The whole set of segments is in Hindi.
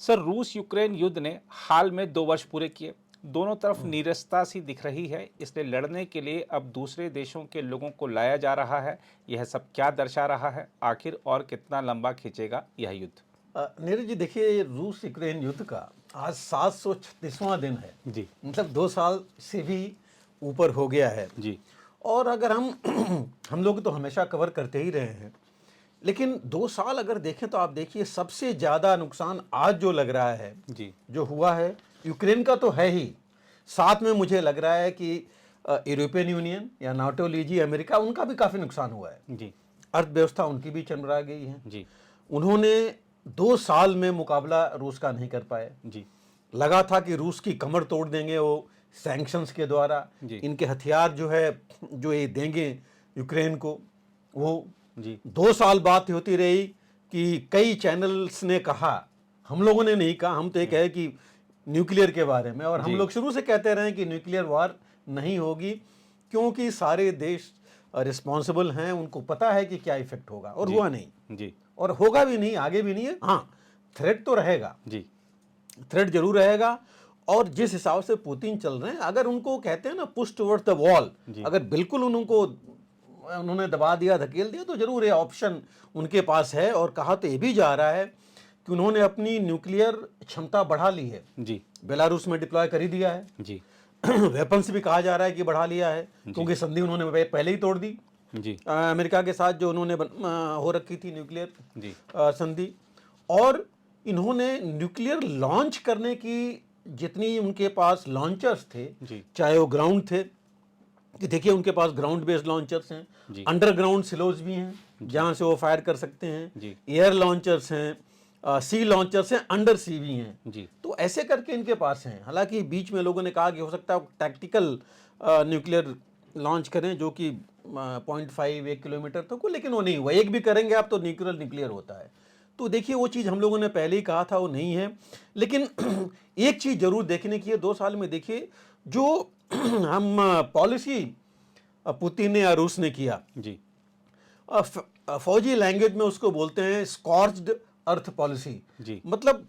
सर, रूस यूक्रेन युद्ध ने हाल में 2 वर्ष पूरे किए। दोनों तरफ नीरसता सी दिख रही है, इसलिए लड़ने के लिए अब दूसरे देशों के लोगों को लाया जा रहा है। यह सब क्या दर्शा रहा है? आखिर और कितना लंबा खींचेगा यह युद्ध? नीरज जी, देखिए, रूस यूक्रेन युद्ध का आज 736वां दिन है। जी। मतलब 2 साल से भी ऊपर हो गया है। जी। और अगर हम हम लोग तो हमेशा कवर करते ही रहे हैं, लेकिन 2 साल अगर देखें तो आप देखिए सबसे ज़्यादा नुकसान आज जो लग रहा है, जी। जो हुआ है, यूक्रेन का तो है ही। साथ में मुझे लग रहा है कि यूरोपियन यूनियन या नाटो लीजिए, अमेरिका, उनका भी काफ़ी नुकसान हुआ है। जी। अर्थव्यवस्था उनकी भी चरमरा गई है। जी। उन्होंने 2 साल में मुकाबला रूस का नहीं कर पाए। जी। लगा था कि रूस की कमर तोड़ देंगे वो सैंक्शंस के द्वारा, जी। इनके हथियार जो है जो ये देंगे यूक्रेन को। वो जी। 2 साल बात होती रही कि कई चैनल्स ने कहा, हम लोगों ने नहीं कहा, हम तो ये कहे कि न्यूक्लियर के बारे में, और हम जी। लोग शुरू से कहते रहे कि न्यूक्लियर वार नहीं होगी, क्योंकि सारे देश रिस्पॉन्सिबल हैं, उनको पता है कि क्या इफेक्ट होगा, और जी। हुआ नहीं। जी। और होगा भी नहीं, आगे भी नहीं है। हाँ, थ्रेट तो रहेगा, जी। थ्रेट जरूर रहेगा। और जिस हिसाब से पुतिन चल रहे हैं, अगर उनको कहते हैं ना पुश टुवर्ड्स द वॉल, अगर बिल्कुल उन्होंने दबा दिया, धकेल दिया, तो जरूर ये ऑप्शन उनके पास है। और कहा तो ये भी जा रहा है कि उन्होंने अपनी न्यूक्लियर क्षमता बढ़ा ली है। जी। बेलारूस में डिप्लॉय कर ही दिया है। जी। वेपन्स भी कहा जा रहा है कि बढ़ा लिया है, क्योंकि संधि उन्होंने पहले ही तोड़ दी। जी। अमेरिका के साथ जो उन्होंने हो रखी थी न्यूक्लियर जी। संधि। और इन्होंने न्यूक्लियर लॉन्च करने की जितनी उनके पास लॉन्चर्स थे, जी। चाहे वो ग्राउंड थे, कि देखिए उनके पास ग्राउंड बेस्ड लॉन्चर्स हैं, अंडरग्राउंड सिलोज भी हैं जहां से वो फायर कर सकते हैं, एयर लॉन्चर्स हैं, सी लॉन्चर्स हैं, अंडर सी भी हैं। जी। तो ऐसे करके इनके पास हैं। हालांकि बीच में लोगों ने कहा कि हो सकता है टैक्टिकल न्यूक्लियर लॉन्च करें, जो कि 0.5-1 किलोमीटर तक को, लेकिन वो नहीं हुआ। एक भी करेंगे आप तो न्यूक्लियर होता है। तो देखिए वो चीज़ हम लोगों ने पहले ही कहा था, वो नहीं है। लेकिन एक चीज़ जरूर देखने की है 2 साल में, देखिए जो हम पॉलिसी पुतिन ने या रूस ने किया, जी। फौजी लैंग्वेज में उसको बोलते हैं स्कॉर्च्ड अर्थ पॉलिसी। जी। मतलब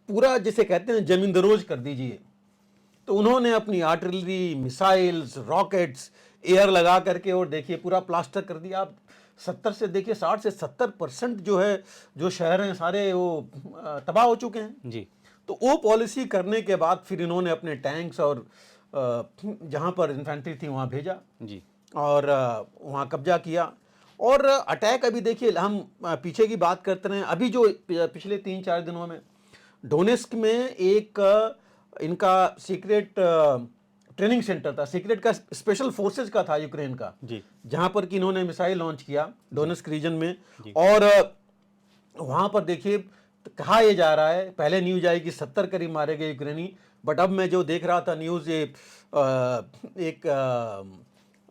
पूरा जिसे कहते हैं जमींदरोज कर दीजिए। तो उन्होंने अपनी आर्टिलरी, मिसाइल्स, रॉकेट्स एयर लगा करके, और देखिए पूरा प्लास्टर कर दिया। आप 70 से देखिए 60 से 70% जो है, जो शहर हैं सारे वो तबाह हो चुके हैं। जी। तो वो पॉलिसी करने के बाद फिर इन्होंने अपने टैंक्स और जहाँ पर इन्फेंट्री थी वहाँ भेजा। जी। और वहाँ कब्जा किया। और अटैक अभी देखिए, हम पीछे की बात करते रहे, अभी जो पिछले 3-4 दिनों में डोनेस्क में एक इनका सीक्रेट ट्रेनिंग सेंटर था, सीक्रेट का, स्पेशल फोर्सेज का था यूक्रेन का, जहां पर कि इन्होंने मिसाइल लॉन्च किया डोनेस्क रीजन में। और वहां पर देखिए कहा यह जा रहा है, पहले न्यूज आई कि 70 करीब मारे गए यूक्रेनी, बट अब मैं जो देख रहा था न्यूज, ये एक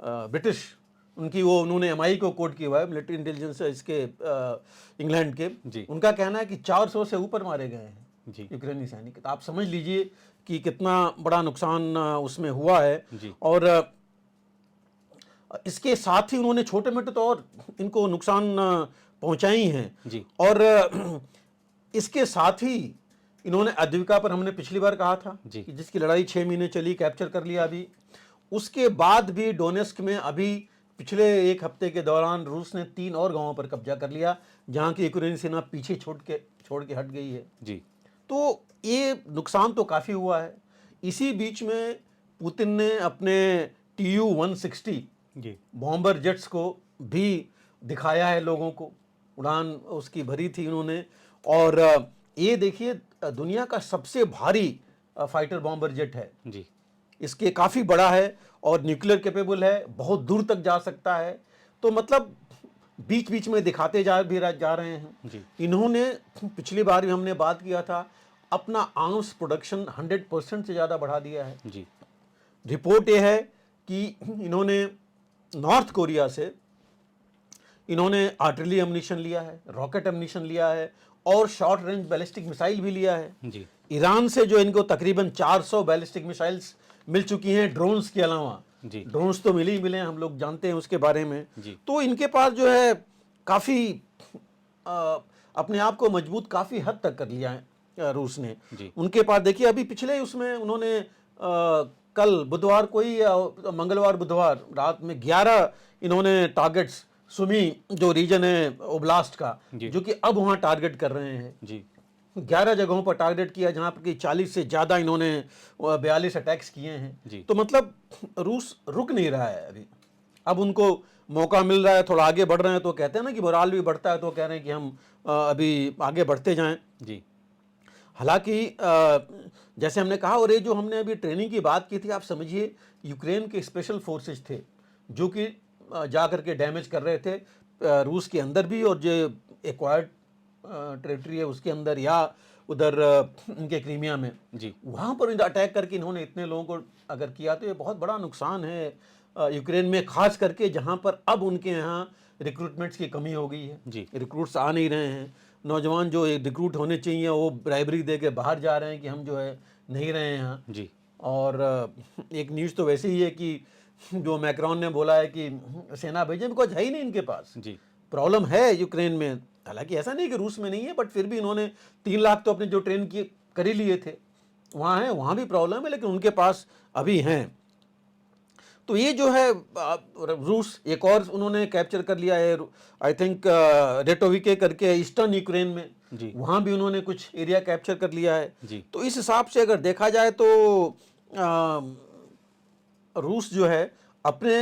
ब्रिटिश उनकी, वो उन्होंने एमआई को कोट किया हुआ है, मिलिट्री इंटेलिजेंस इसके इंग्लैंड के, उनका कहना है कि 400 से ऊपर मारे गए हैं यूक्रेनी सैनिक। तो आप समझ लीजिए कि कितना बड़ा नुकसान उसमें हुआ है। और इसके साथ ही उन्होंने छोटे मोटे तो और इनको नुकसान पहुंचाई हैं। और इसके साथ ही इन्होंने अद्विका पर, हमने पिछली बार कहा था कि जिसकी लड़ाई 6 महीने चली, कैप्चर कर लिया। अभी उसके बाद भी डोनेस्क में अभी पिछले 1 हफ्ते के दौरान रूस ने 3 और गांवों पर कब्जा कर लिया, जहां की यूक्रेनी सेना पीछे छोड़ के हट गई है। तो ये नुकसान तो काफ़ी हुआ है। इसी बीच में पुतिन ने अपने Tu-160 बॉम्बर जेट्स को भी दिखाया है लोगों को, उड़ान उसकी भरी थी उन्होंने। और ये देखिए दुनिया का सबसे भारी फाइटर बॉम्बर जेट है। इसके काफ़ी बड़ा है और न्यूक्लियर कैपेबल है, बहुत दूर तक जा सकता है। तो मतलब बीच बीच में दिखाते जा रहे हैं। इन्होंने पिछली बार भी हमने बात किया था, अपना आर्म्स प्रोडक्शन 100% से ज़्यादा बढ़ा दिया है। रिपोर्ट ये है कि इन्होंने नॉर्थ कोरिया से इन्होंने आर्टिलरी एम्यूनिशन लिया है, रॉकेट एम्यूनिशन लिया है, और शॉर्ट रेंज बैलिस्टिक मिसाइल भी लिया है। ईरान से जो इनको तकरीबन 400 बैलिस्टिक मिसाइल्स मिल चुकी हैं, ड्रोन्स के अलावा। ड्रोन्स तो मिले ही मिले, हम लोग जानते हैं उसके बारे में। तो इनके पास जो है काफ़ी अपने आप को मजबूत काफ़ी हद तक कर लिया है। रूस ने। उनके पास देखिए अभी पिछले उसमें उन्होंने कल बुधवार मंगलवार बुधवार रात में 11 इन्होंने टारगेट्स सुमी जो रीजन है ओब्लास्ट का, जो कि अब वहाँ टारगेट कर रहे हैं जी। 11 जगहों पर टारगेट किया जहाँ पर कि 40 से ज़्यादा इन्होंने 42 अटैक्स किए हैं। तो मतलब रूस रुक नहीं रहा है अभी, अब उनको मौका मिल रहा है, थोड़ा आगे बढ़ रहे हैं। तो कहते हैं ना कि मोराल भी बढ़ता है, तो कह रहे हैं कि हम अभी आगे बढ़ते जाएं जी। हालांकि जैसे हमने कहा, और ये जो हमने अभी ट्रेनिंग की बात की थी, आप समझिए यूक्रेन के स्पेशल फोर्सेस थे जो कि जा करके डैमेज कर रहे थे रूस के अंदर भी, और जो एक्वायर्ड टेरिटरी है उसके अंदर या उधर इनके क्रीमिया में जी, वहाँ पर अटैक करके इन्होंने इतने लोगों को अगर किया तो ये बहुत बड़ा नुकसान है यूक्रेन में, खास करके जहाँ पर अब उनके यहाँ रिक्रूटमेंट्स की कमी हो गई है जी। रिक्रूट्स आ नहीं रहे हैं, नौजवान जो रिक्रूट होने चाहिए वो ब्राइबरी दे के बाहर जा रहे हैं कि हम जो है नहीं रहे हैं यहाँ जी। और एक न्यूज़ तो वैसे ही है कि जो मैक्रोन ने बोला है कि सेना भेजें, बिकॉज है ही नहीं इनके पास जी। प्रॉब्लम है यूक्रेन में, हालांकि ऐसा नहीं कि रूस में नहीं है, बट फिर भी इन्होंने 3 लाख तो अपने जो ट्रेन किए कर ही लिए थे, वहाँ हैं, वहाँ भी प्रॉब्लम है, लेकिन उनके पास अभी हैं। तो ये जो है रूस एक और उन्होंने कैप्चर कर लिया है, आई थिंक रेटोविके करके ईस्टर्न यूक्रेन में जी, वहाँ भी उन्होंने कुछ एरिया कैप्चर कर लिया है जी। तो इस हिसाब से अगर देखा जाए तो रूस जो है अपने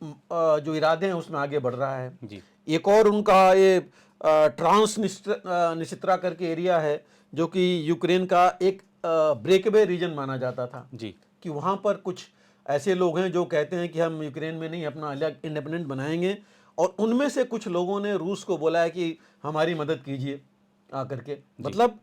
जो इरादे हैं उसमें आगे बढ़ रहा है जी। एक और उनका ये ट्रांसनिस्ट्रा करके एरिया है जो कि यूक्रेन का एक ब्रेकअवे रीजन माना जाता था जी, कि वहाँ पर कुछ ऐसे लोग हैं जो कहते हैं कि हम यूक्रेन में नहीं अपना अलग इंडिपेंडेंट बनाएंगे, और उनमें से कुछ लोगों ने रूस को बोला है कि हमारी मदद कीजिए आकर के। मतलब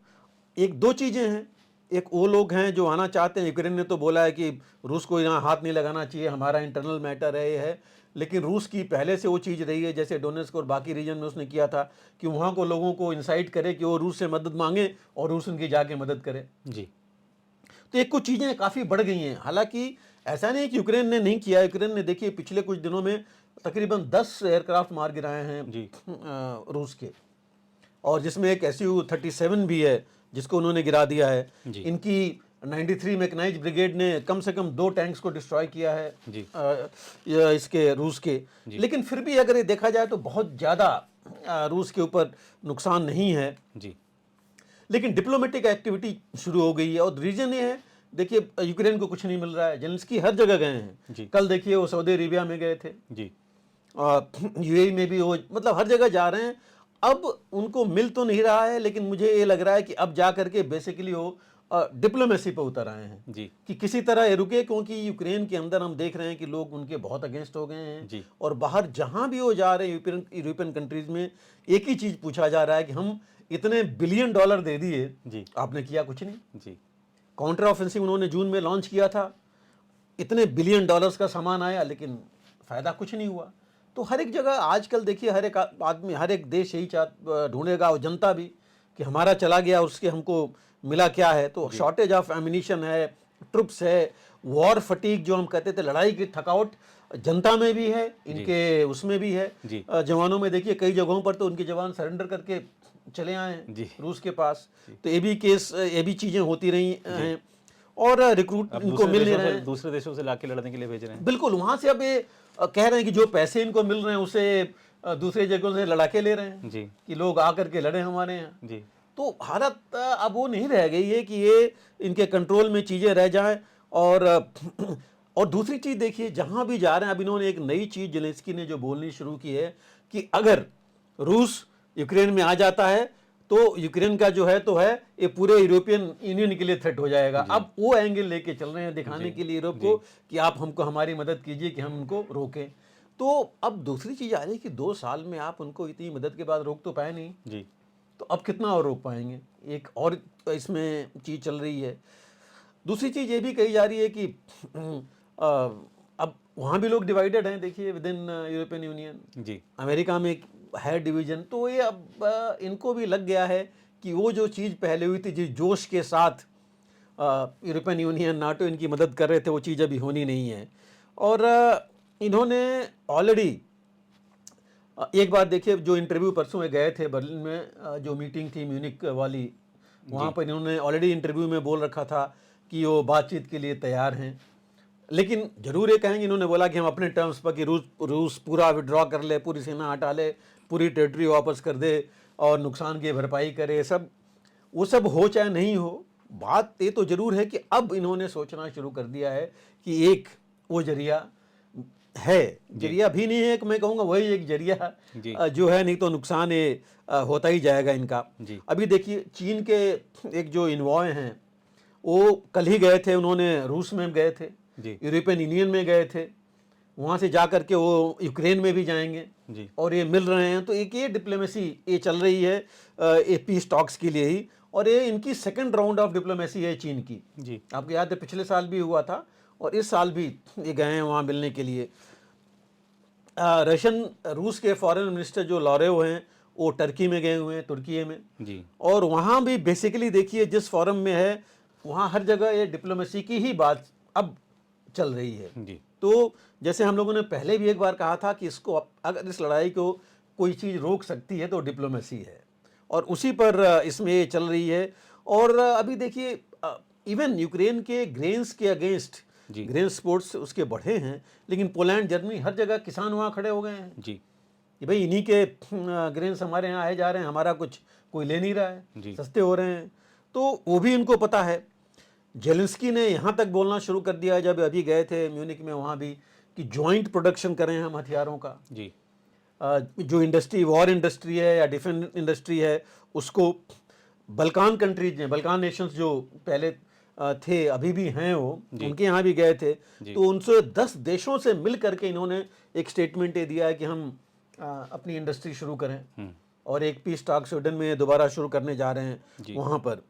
एक दो चीज़ें हैं, एक वो लोग हैं जो आना चाहते हैं, यूक्रेन ने तो बोला है कि रूस को यहाँ हाथ नहीं लगाना चाहिए, हमारा इंटरनल मैटर है ये है, लेकिन रूस की पहले से वो चीज़ रही है, जैसे डोनेट्स्क और बाकी रीजन में उसने किया था कि वहाँ को लोगों को इंसाइट करे कि वो रूस से मदद मांगे और रूस उनकी जाके मदद करे जी। तो एक कुछ चीज़ें काफ़ी बढ़ गई हैं। हालांकि ऐसा नहीं कि यूक्रेन ने नहीं किया, यूक्रेन ने देखिए पिछले कुछ दिनों में तकरीबन 10 एयरक्राफ्ट मार गिराए हैं जी रूस के, और जिसमें एक SU-37 भी है जिसको उन्होंने गिरा दिया है। इनकी 93 मैकेनाइज्ड ब्रिगेड ने कम से कम 2 टैंक्स को डिस्ट्रॉय किया है जी। इसके रूस के, लेकिन फिर भी अगर ये देखा जाए तो बहुत ज़्यादा रूस के ऊपर नुकसान नहीं है जी। लेकिन डिप्लोमेटिक एक्टिविटी शुरू हो गई है, और रीजन ये है, देखिए यूक्रेन को कुछ नहीं मिल रहा है, जेलेंस्की हर जगह गए हैं, कल देखिए वो सऊदी अरेबिया में गए थे जी, यूएई में भी वो, मतलब हर जगह जा रहे हैं। अब उनको मिल तो नहीं रहा है, लेकिन मुझे ये लग रहा है कि अब जा करके बेसिकली वो डिप्लोमेसी पे उतर आए हैं जी, कि किसी तरह ये रुके, क्योंकि यूक्रेन के अंदर हम देख रहे हैं कि लोग उनके बहुत अगेंस्ट हो गए हैं जी। और बाहर जहां भी वो जा रहे हैं यूरोपियन कंट्रीज में एक ही चीज पूछा जा रहा है कि हम इतने बिलियन डॉलर दे दिए जी, आपने किया कुछ नहीं जी। काउंटर ऑफेंसिव उन्होंने जून में लॉन्च किया था, इतने बिलियन डॉलर्स का सामान आया, लेकिन फायदा कुछ नहीं हुआ। तो हर एक जगह आजकल देखिए हर एक आदमी, हर एक देश यही ढूंढेगा, और जनता भी, कि हमारा चला गया उसके हमको मिला क्या है। तो शॉर्टेज ऑफ एमिनिशन है, ट्रुप्स है, वॉर फटीक जो हम कहते थे, लड़ाई की थकावट जनता में भी है, इनके उसमें भी है, जवानों में देखिए कई जगहों पर तो उनके जवान सरेंडर करके चले आए रूस के पास। तो ये भी केस, ये भी चीज़ें होती रही हैं, और रिक्रूट इनको मिल नहीं रहे हैं, दूसरे देशों से लाके लड़ने के लिए भेज रहे हैं। बिल्कुल, वहाँ से अब ये कह रहे हैं कि जो पैसे इनको मिल रहे हैं उसे दूसरे जगहों से लड़ा के ले रहे हैं जी, कि लोग आकर के लड़े हमारे यहाँ जी। तो हालत अब वो नहीं रह गई है कि ये इनके कंट्रोल में चीज़ें रह जाएं। और दूसरी चीज़ देखिए, जहाँ भी जा रहे हैं, अब इन्होंने एक नई चीज़ जेलेंस्की ने जो बोलनी शुरू की है कि अगर रूस यूक्रेन में आ जाता है तो यूक्रेन का जो है तो है ये पूरे यूरोपियन यूनियन के लिए थ्रेट हो जाएगा। अब वो एंगल लेके चल रहे हैं, दिखाने के लिए यूरोप को कि आप हमको हमारी मदद कीजिए कि हम उनको रोकें। तो अब दूसरी चीज़ आ रही है कि 2 साल में आप उनको इतनी मदद के बाद रोक तो पाए नहीं जी, तो अब कितना और रोक पाएंगे, एक और इसमें चीज़ चल रही है। दूसरी चीज़ ये भी कही जा रही है कि अब वहाँ भी लोग डिवाइडेड हैं, देखिए विद इन यूरोपियन यूनियन जी, अमेरिका में है डिवीजन। तो ये अब इनको भी लग गया है कि वो जो चीज़ पहले हुई थी, जिस जोश के साथ यूरोपियन यूनियन नाटो इनकी मदद कर रहे थे, वो चीज़ अभी होनी नहीं है। और इन्होंने ऑलरेडी एक बात देखिए, जो इंटरव्यू परसों में गए थे बर्लिन में, जो मीटिंग थी म्यूनिक वाली वहाँ पर इन्होंने ऑलरेडी इंटरव्यू में बोल रखा था कि वो बातचीत के लिए तैयार हैं, लेकिन जरूर ये कहेंगे, इन्होंने बोला कि हम अपने टर्म्स पर कि रूस पूरा विड्रॉ कर ले, पूरी सेना हटा ले, पूरी टेरिटरी वापस कर दे और नुकसान की भरपाई करे, सब वो सब हो चाहे नहीं हो, बात ये तो जरूर है कि अब इन्होंने सोचना शुरू कर दिया है कि एक वो जरिया है, जरिया भी नहीं है कि मैं कहूँगा वही एक जरिया जो है, नहीं तो नुकसान ये होता ही जाएगा इनका। अभी देखिए चीन के एक जो इन्वॉय हैं वो कल ही गए थे, उन्होंने रूस में गए थे, यूरोपियन यूनियन में गए थे, वहाँ से जा करके वो यूक्रेन में भी जाएंगे और ये मिल रहे हैं। तो एक ये डिप्लोमेसी ये चल रही है ये पीस टॉक्स के लिए ही, और ये इनकी सेकंड राउंड ऑफ डिप्लोमेसी है चीन की। आपको याद है पिछले साल भी हुआ था और इस साल भी ये गए हैं वहाँ मिलने के लिए। रूस के फॉरेन मिनिस्टर जो लॉरेव हैं वो टर्की में गए हुए हैं, तुर्की में, और वहाँ भी बेसिकली देखिए जिस फॉरम में है वहाँ हर जगह ये डिप्लोमेसी की ही बात अब चल रही है। तो जैसे हम लोगों ने पहले भी एक बार कहा था कि इसको अगर इस लड़ाई को कोई चीज़ रोक सकती है तो डिप्लोमेसी है, और उसी पर इसमें ये चल रही है। और अभी देखिए इवन यूक्रेन के ग्रेन्स के अगेंस्ट ग्रेन स्पोर्ट्स उसके बढ़े हैं, लेकिन पोलैंड, जर्मनी, हर जगह किसान वहाँ खड़े हो गए हैं कि भाई इन्हीं के ग्रेन्स हमारे यहाँ आए जा रहे हैं, हमारा कुछ कोई ले नहीं रहा है, सस्ते हो रहे हैं। तो वो भी इनको पता है। जेलेंस्की ने यहाँ तक बोलना शुरू कर दिया जब अभी गए थे म्यूनिक में, वहाँ भी कि जॉइंट प्रोडक्शन करें हम हथियारों का। जो इंडस्ट्री, वॉर इंडस्ट्री है या डिफेंस इंडस्ट्री है, उसको बल्कान कंट्रीज ने, बल्कान नेशंस जो पहले थे अभी भी हैं वो, उनके यहाँ भी गए थे, तो उनसे 10 देशों से मिल करके इन्होंने एक स्टेटमेंट ये दिया है कि हम अपनी इंडस्ट्री शुरू करें और एक पीस टॉक स्वीडन में दोबारा शुरू करने जा रहे हैं वहाँ पर।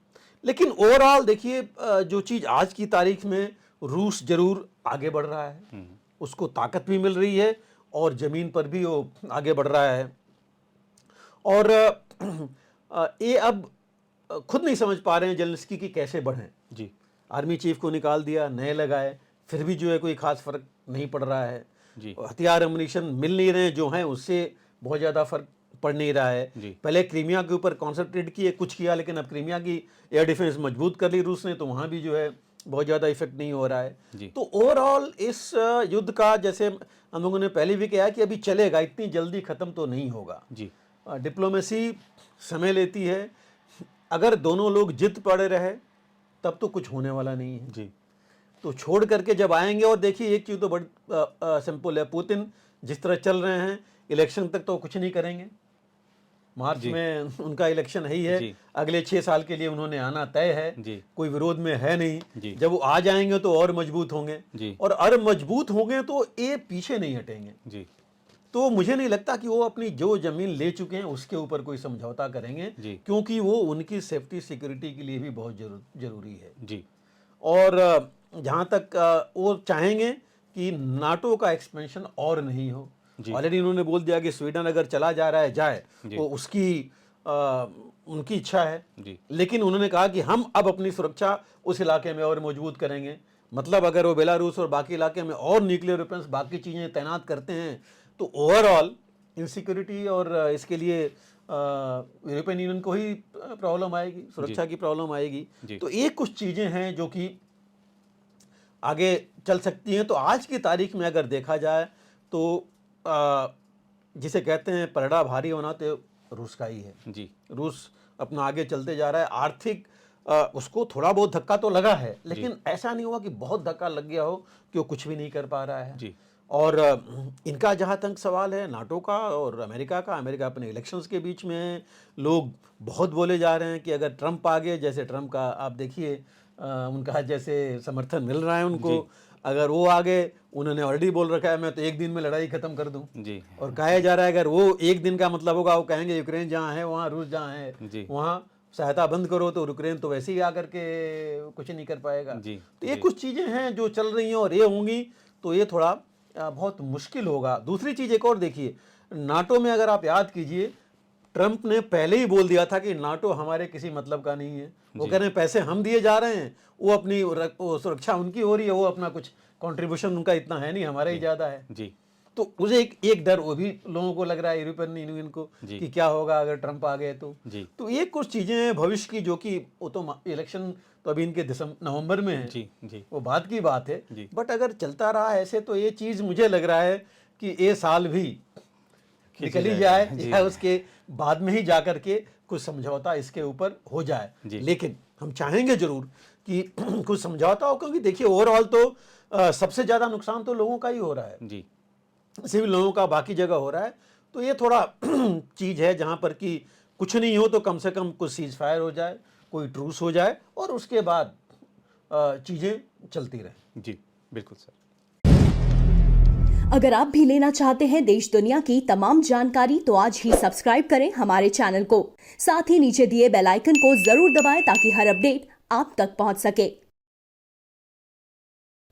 लेकिन ओवरऑल देखिए जो चीज़ आज की तारीख में रूस जरूर आगे बढ़ रहा है, उसको ताकत भी मिल रही है और ज़मीन पर भी वो आगे बढ़ रहा है। और ये अब खुद नहीं समझ पा रहे हैं जेलेंस्की की कैसे बढ़ें। आर्मी चीफ को निकाल दिया, नए लगाए, फिर भी जो है कोई खास फर्क नहीं पड़ रहा है। हथियार अम्युनिशन मिल नहीं रहे जो हैं, उससे बहुत ज़्यादा फर्क पड़ नहीं रहा है। पहले क्रीमिया के ऊपर कॉन्सेंट्रेट किए, कुछ किया, लेकिन अब क्रीमिया की एयर डिफेंस मजबूत कर ली रूस ने, तो वहाँ भी जो है बहुत ज़्यादा इफेक्ट नहीं हो रहा है। तो ओवरऑल इस युद्ध का, जैसे हम लोगों ने पहले भी कहा कि अभी चलेगा, इतनी जल्दी ख़त्म तो नहीं होगा। डिप्लोमेसी समय लेती है, अगर दोनों लोग जिद पड़े रहे तब तो कुछ होने वाला नहीं है। तो छोड़ करके जब आएंगे, और देखिए एक चीज़ तो बड़ी सिंपल है, पुतिन जिस तरह चल रहे हैं इलेक्शन तक तो कुछ नहीं करेंगे। मार्च में उनका इलेक्शन है ही है, अगले 6 साल के लिए उन्होंने आना तय है, कोई विरोध में है नहीं। जब वो आ जाएंगे तो और मजबूत होंगे, और मजबूत होंगे तो ये पीछे नहीं हटेंगे। तो मुझे नहीं लगता कि वो अपनी जो जमीन ले चुके हैं उसके ऊपर कोई समझौता करेंगे, क्योंकि वो उनकी सेफ्टी सिक्योरिटी के लिए भी बहुत जरूरी है। और जहाँ तक वो चाहेंगे कि नाटो का एक्सपेंशन और नहीं हो। ऑलरेडी उन्होंने बोल दिया कि स्वीडन अगर चला जा रहा है जाए, तो उसकी उनकी इच्छा है, लेकिन उन्होंने कहा कि हम अब अपनी सुरक्षा उस इलाके में और मजबूत करेंगे। मतलब अगर वो बेलारूस और बाकी इलाके में और न्यूक्लियर वेपन्स, बाकी चीज़ें तैनात करते हैं, तो ओवरऑल इनसिक्योरिटी और इसके लिए यूरोपियन यूनियन को ही प्रॉब्लम आएगी, सुरक्षा की प्रॉब्लम आएगी। तो ये कुछ चीज़ें हैं जो कि आगे चल सकती हैं। तो आज की तारीख में अगर देखा जाए तो जिसे कहते हैं पलड़ा भारी होना तो रूस का ही है। रूस अपना आगे चलते जा रहा है। आर्थिक उसको थोड़ा बहुत धक्का तो लगा है, लेकिन ऐसा नहीं हुआ कि बहुत धक्का लग गया हो कि वो कुछ भी नहीं कर पा रहा है। और इनका जहाँ तक सवाल है नाटो का और अमेरिका का, अमेरिका अपने इलेक्शंस के बीच में लोग बहुत बोले जा रहे हैं कि अगर ट्रंप आ गए, जैसे ट्रंप का आप देखिए उनका जैसे समर्थन मिल रहा है उनको, अगर वो आ गए, उन्होंने ऑलरेडी बोल रखा है मैं तो एक दिन में लड़ाई खत्म कर दूं। और कहा जा रहा है अगर वो एक दिन का मतलब होगा, वो कहेंगे यूक्रेन जहाँ है वहाँ, रूस जहाँ है वहाँ सहायता बंद करो, तो यूक्रेन तो वैसे ही आकर के कुछ नहीं कर पाएगा। तो ये कुछ चीज़ें हैं जो चल रही हैं, और ये होंगी तो ये थोड़ा बहुत मुश्किल होगा। दूसरी चीज़ एक और देखिए, नाटो में अगर आप याद कीजिए, ट्रंप ने पहले ही बोल दिया था कि नाटो हमारे किसी मतलब का नहीं है। वो कह रहे हैं पैसे हम दिए जा रहे हैं, वो अपनी सुरक्षा उनकी हो रही है, वो अपना कुछ कंट्रीब्यूशन उनका इतना है नहीं, हमारा ही ज़्यादा है। तो मुझे एक डर वो भी लोगों को लग रहा है, यूरोपियन यूनियन को, कि क्या होगा अगर ट्रंप आ गए तो ये कुछ चीजें हैं भविष्य की, जो कि वो तो इलेक्शन तो अभी इनके नवंबर में है, जी, वो बाद की बात है। बट अगर चलता रहा ऐसे तो ये चीज मुझे लग रहा है कि ये साल भी निकल ही जाए या उसके बाद में ही जाकर के कुछ समझौता इसके ऊपर हो जाए। लेकिन हम चाहेंगे जरूर कि कुछ समझौता हो, क्योंकि देखिए ओवरऑल तो सबसे ज्यादा नुकसान तो लोगों का ही हो रहा है, सिविल लोगों का बाकी जगह हो रहा है। तो ये थोड़ा चीज है जहां पर कि कुछ नहीं हो तो कम से कम कुछ सीज फायर हो जाए, कोई ट्रूस हो जाए और उसके बाद चीजें चलती रहें। जी बिल्कुल सर। अगर आप भी लेना चाहते हैं देश दुनिया की तमाम जानकारी तो आज ही सब्सक्राइब करें हमारे चैनल को। साथ ही नीचे दिए बेल आइकन को जरूर दबाएं ताकि हर अपडेट आप तक पहुंच सके।